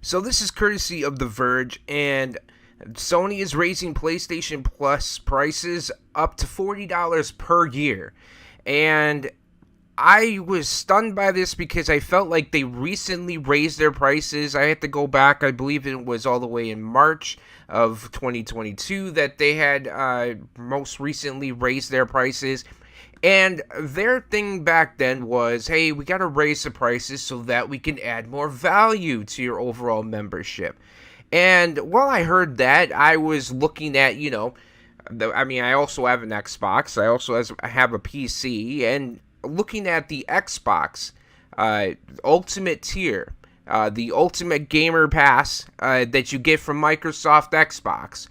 So this is courtesy of The Verge, and Sony is raising PlayStation Plus prices up to $40 per year. And I was stunned by this because I felt like they recently raised their prices. I had to go back. I believe it was all the way in March of 2022 that they had most recently raised their prices. And their thing back then was, hey, we got to raise the prices so that we can add more value to your overall membership. And while I heard that, I was looking at, I also have an Xbox. I also have a PC. And looking at the Xbox Ultimate tier, the Ultimate Gamer Pass that you get from Microsoft Xbox,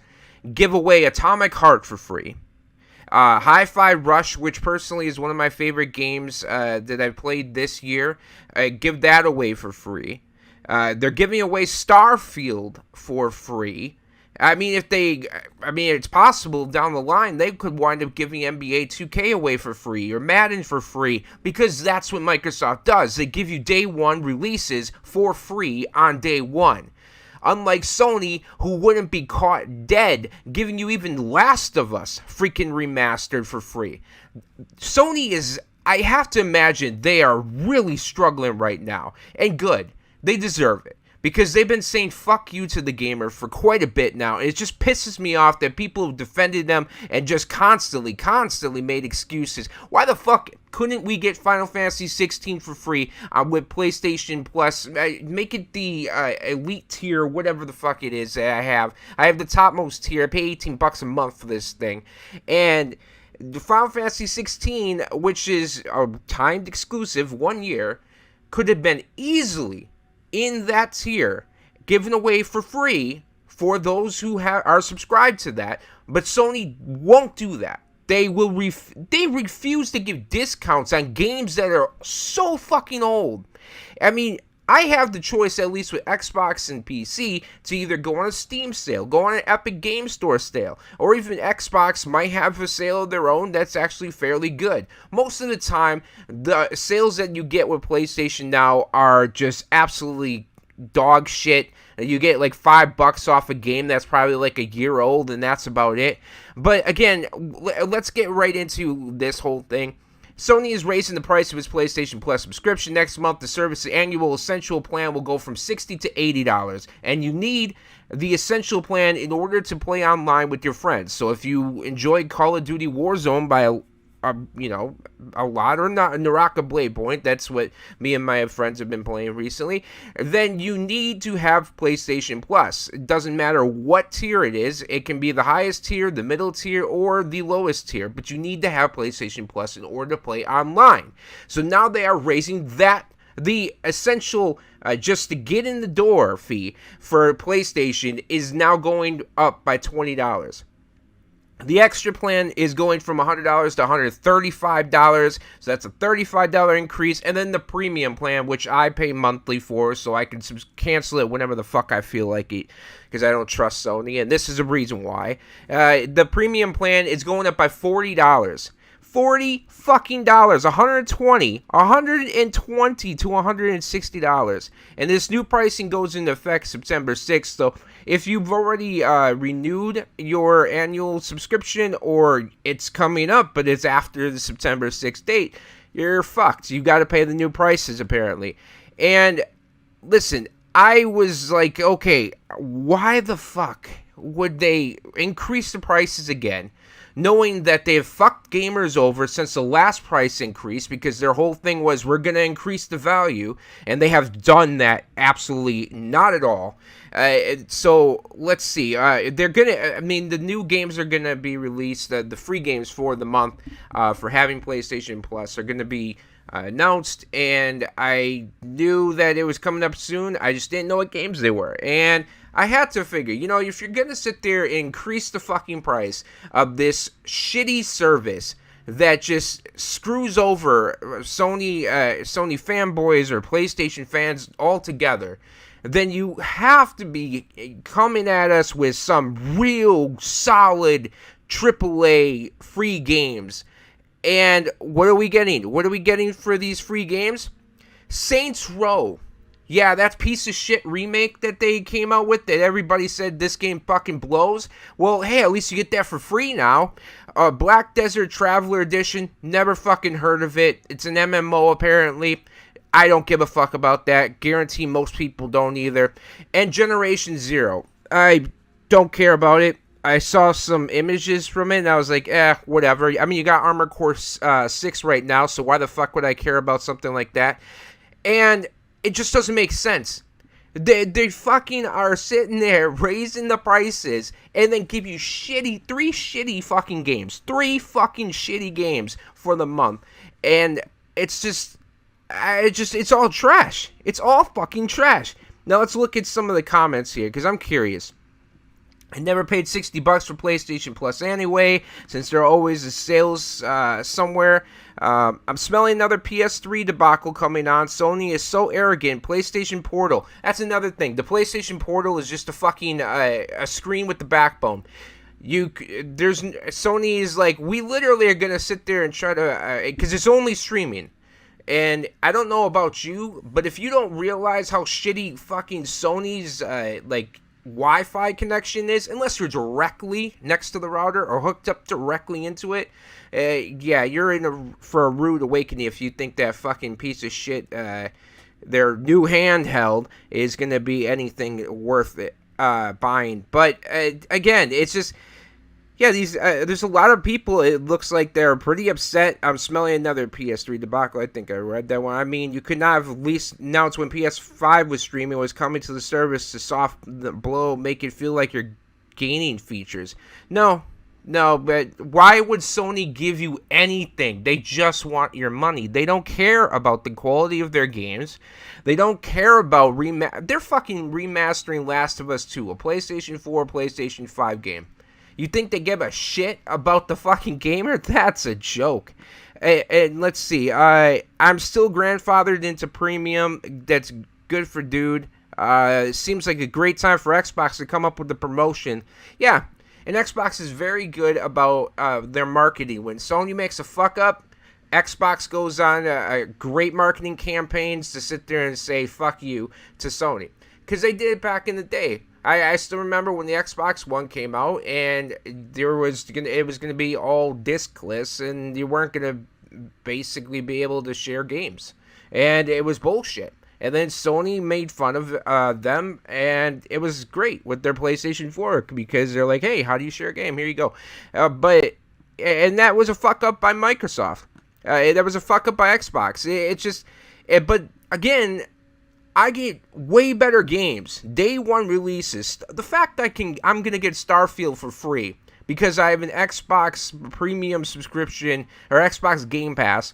give away Atomic Heart for free. Hi-Fi Rush, which personally is one of my favorite games that I've played this year, give that away for free. They're giving away Starfield for free. It's possible down the line they could wind up giving NBA 2K away for free or Madden for free, because that's what Microsoft does. They give you day one releases for free on day one. Unlike Sony, who wouldn't be caught dead giving you even Last of Us freaking remastered for free. Sony is, I have to imagine, they are really struggling right now. And good. They deserve it. Because they've been saying fuck you to the gamer for quite a bit now. And it just pisses me off that people have defended them and just constantly made excuses. Why the fuck couldn't we get Final Fantasy 16 for free with PlayStation Plus? Make it the elite tier, whatever the fuck it is that I have. I have the topmost tier. I pay $18 a month for this thing. And the Final Fantasy 16, which is a timed exclusive, 1 year, could have been easily in that tier, given away for free for those who are subscribed to that. But Sony won't do that. They will they refuse to give discounts on games that are so fucking old. I mean, I have the choice, at least with Xbox and PC, to either go on a Steam sale, go on an Epic Game Store sale, or even Xbox might have a sale of their own that's actually fairly good. Most of the time, the sales that you get with PlayStation now are just absolutely dog shit. You get like $5 off a game that's probably like a year old, and that's about it. But again, let's get right into this whole thing. Sony is raising the price of its PlayStation Plus subscription next month. The service's annual Essential plan will go from $60 to $80, and you need the Essential plan in order to play online with your friends. So if you enjoyed Call of Duty Warzone by a lot, or not, Naraka Blade Point, that's what me and my friends have been playing recently, then you need to have PlayStation Plus. It doesn't matter what tier it is. It can be the highest tier, the middle tier, or the lowest tier, but you need to have PlayStation Plus in order to play online. So now they are raising the essential just to get in the door fee for PlayStation is now going up by $20. The extra plan is going from $100 to $135, so that's a $35 increase. And then the premium plan, which I pay monthly for, so I can cancel it whenever the fuck I feel like it, because I don't trust Sony, and this is a reason why. The premium plan is going up by $40. $40 fucking dollars, $120 to $160, and this new pricing goes into effect September 6th. So if you've already renewed your annual subscription, or it's coming up but it's after the September 6th date, you're fucked. You got to pay the new prices apparently. And listen, I was like, okay, why the fuck would they increase the prices again, knowing that they've fucked gamers over since the last price increase, because their whole thing was, we're going to increase the value, and they have done that absolutely not at all. So let's see. They're gonna. The new games are gonna be released. The free games for the month for having PlayStation Plus are gonna be announced, and I knew that it was coming up soon. I just didn't know what games they were, and I had to figure, if you're gonna sit there and increase the fucking price of this shitty service that just screws over Sony fanboys or PlayStation fans altogether, then you have to be coming at us with some real solid AAA free games. And what are we getting? What are we getting for these free games? Saints Row Yeah, that piece of shit remake that they came out with that everybody said this game fucking blows. Well, hey, at least you get that for free now. Black Desert Traveler Edition, never fucking heard of it. It's an MMO apparently. I don't give a fuck about that. Guarantee most people don't either. And Generation Zero, I don't care about it. I saw some images from it and I was like, whatever. I mean, you got Armored Core 6 right now, so why the fuck would I care about something like that? And it just doesn't make sense. They fucking are sitting there raising the prices and then give you three shitty fucking games. 3 fucking shitty games for the month. And it's all trash. It's all fucking trash. Now let's look at some of the comments here because I'm curious. I never paid $60 for PlayStation Plus anyway, since there are always sales somewhere. I'm smelling another PS3 debacle coming on. Sony is so arrogant. PlayStation Portal. That's another thing. The PlayStation Portal is just a fucking a screen with the backbone. Sony is like, we literally are gonna sit there and try to, because it's only streaming. And I don't know about you, but if you don't realize how shitty fucking Sony's Wi-Fi connection is, unless you're directly next to the router or hooked up directly into it, you're for a rude awakening if you think that fucking piece of shit, their new handheld, is gonna be anything worth it buying. But again, it's just. Yeah, there's a lot of people, it looks like they're pretty upset. I'm smelling another PS3 debacle. I think I read that one. I mean, you could not have at least announced when PS5 was streaming, was coming to the service to soft blow, make it feel like you're gaining features. No, but why would Sony give you anything? They just want your money. They don't care about the quality of their games. They don't care about they're fucking remastering Last of Us 2, a PlayStation 4, PlayStation 5 game. You think they give a shit about the fucking gamer? That's a joke. And let's see. I'm still grandfathered into premium. That's good for dude. It seems like a great time for Xbox to come up with the promotion. Yeah, and Xbox is very good about their marketing. When Sony makes a fuck up, Xbox goes on great marketing campaigns to sit there and say fuck you to Sony. Because they did it back in the day. I still remember when the Xbox One came out, and it was gonna be all discless, and you weren't gonna basically be able to share games, and it was bullshit. And then Sony made fun of them, and it was great with their PlayStation 4 because they're like, "Hey, how do you share a game? Here you go." But that was a fuck up by Microsoft. That was a fuck up by Xbox. But again. I get way better games, day one releases. The fact I'm gonna get Starfield for free because I have an Xbox premium subscription or Xbox Game Pass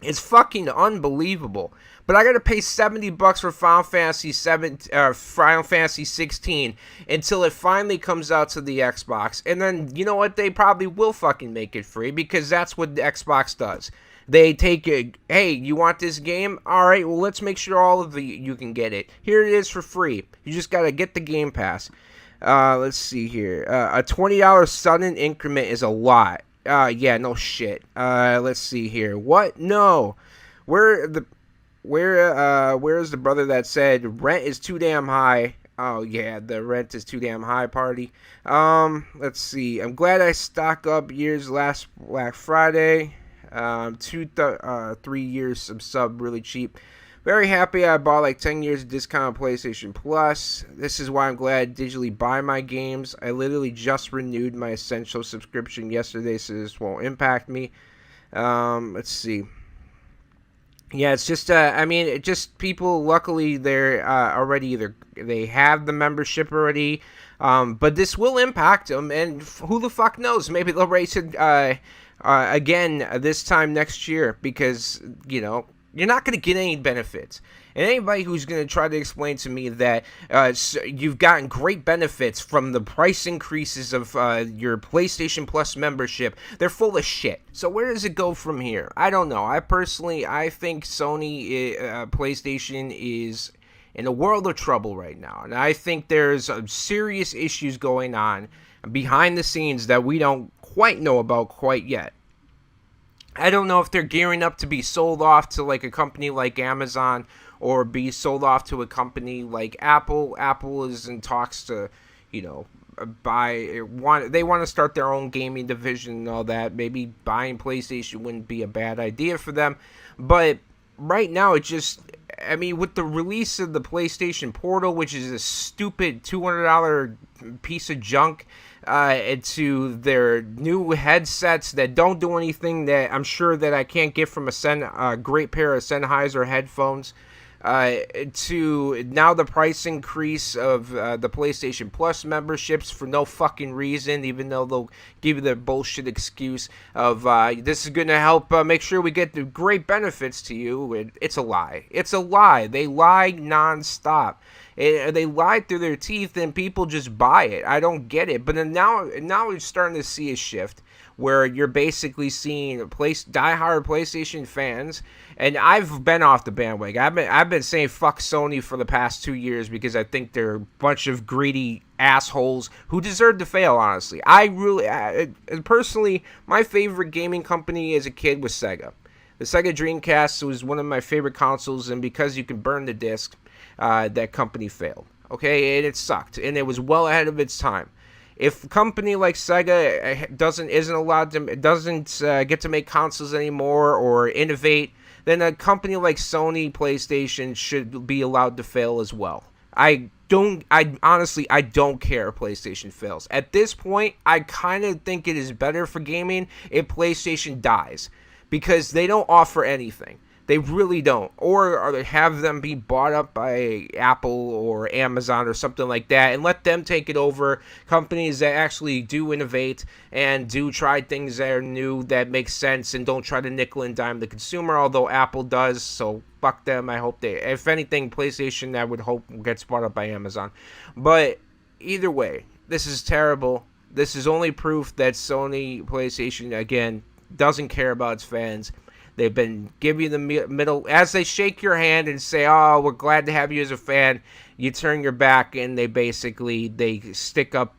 is fucking unbelievable. But I gotta pay $70 for Final Fantasy 16 until it finally comes out to the Xbox, and then you know what? They probably will fucking make it free because that's what the Xbox does. They take it, hey, you want this game? All right, well, let's make sure you can get it. Here it is for free. You just got to get the Game Pass. Let's see here. A $20 sudden increment is a lot. Yeah, no shit. Let's see here. What? No. Where's the brother that said rent is too damn high? Oh, yeah, the rent is too damn high party. Let's see. I'm glad I stock up years last Black Friday. 3 years of sub really cheap. Very happy I bought like 10 years of discount on PlayStation Plus. This is why I'm glad I digitally buy my games. I literally just renewed my Essential subscription yesterday, so this won't impact me. Let's see. Yeah, it's just people, luckily, they're already they have the membership already. But this will impact them, and who the fuck knows? Maybe they'll raise it again this time next year because, you're not going to get any benefits. And anybody who's going to try to explain to me that you've gotten great benefits from the price increases of your PlayStation Plus membership, they're full of shit. So where does it go from here? I don't know. I think Sony PlayStation is in a world of trouble right now. And I think there's serious issues going on behind the scenes that we don't quite know about quite yet. I don't know if they're gearing up to be sold off to like a company like Amazon or be sold off to a company like Apple. Apple is in talks to, you know, they want to start their own gaming division and all that. Maybe buying PlayStation wouldn't be a bad idea for them, but right now it just, I mean, with the release of the PlayStation Portal, which is a stupid $200 piece of junk, to their new headsets that don't do anything, that I'm sure that I can't get from a great pair of Sennheiser headphones, to now the price increase of the PlayStation Plus memberships for no fucking reason, even though they'll give you the bullshit excuse of this is going to help make sure we get the great benefits to you. It's a lie. It's a lie. They lie nonstop. They lie through their teeth, and people just buy it. I don't get it. But then now we're starting to see a shift where you're basically seeing diehard PlayStation fans, and I've been off the bandwagon. I've been saying fuck Sony for the past 2 years because I think they're a bunch of greedy assholes who deserve to fail, honestly. Personally, my favorite gaming company as a kid was Sega. The Sega Dreamcast was one of my favorite consoles, and because you can burn the disc, that company failed. Okay, and it sucked, and it was well ahead of its time. If a company like Sega doesn't get to make consoles anymore or innovate, then a company like Sony PlayStation should be allowed to fail as well. I honestly don't care if PlayStation fails. At this point, I kind of think it is better for gaming if PlayStation dies, because they don't offer anything. They really don't. Or have them be bought up by Apple or Amazon or something like that, and let them take it over. Companies that actually do innovate and do try things that are new, that make sense, and don't try to nickel and dime the consumer, although Apple does, so fuck them. I hope if anything, PlayStation, I would hope gets bought up by Amazon. But either way, this is terrible. This is only proof that Sony PlayStation, again, doesn't care about its fans. They've been giving you the middle, as they shake your hand and say, oh, we're glad to have you as a fan, you turn your back, and they stick up,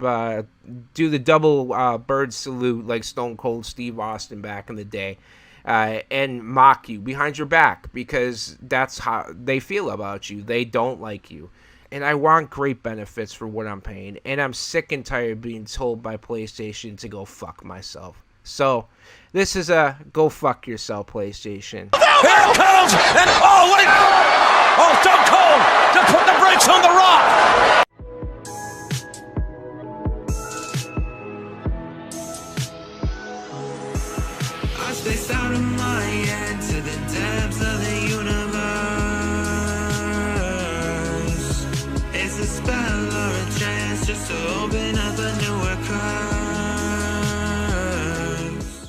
do the double bird salute like Stone Cold Steve Austin back in the day, and mock you behind your back, because that's how they feel about you. They don't like you. And I want great benefits for what I'm paying, and I'm sick and tired of being told by PlayStation to go fuck myself. So, this is a go fuck yourself, PlayStation. Here it comes! And oh, Stone Cold to put the brakes on the Rock! I spaced out of my head to the depths of the universe. It's a spell or a chance just to open up a newer curve.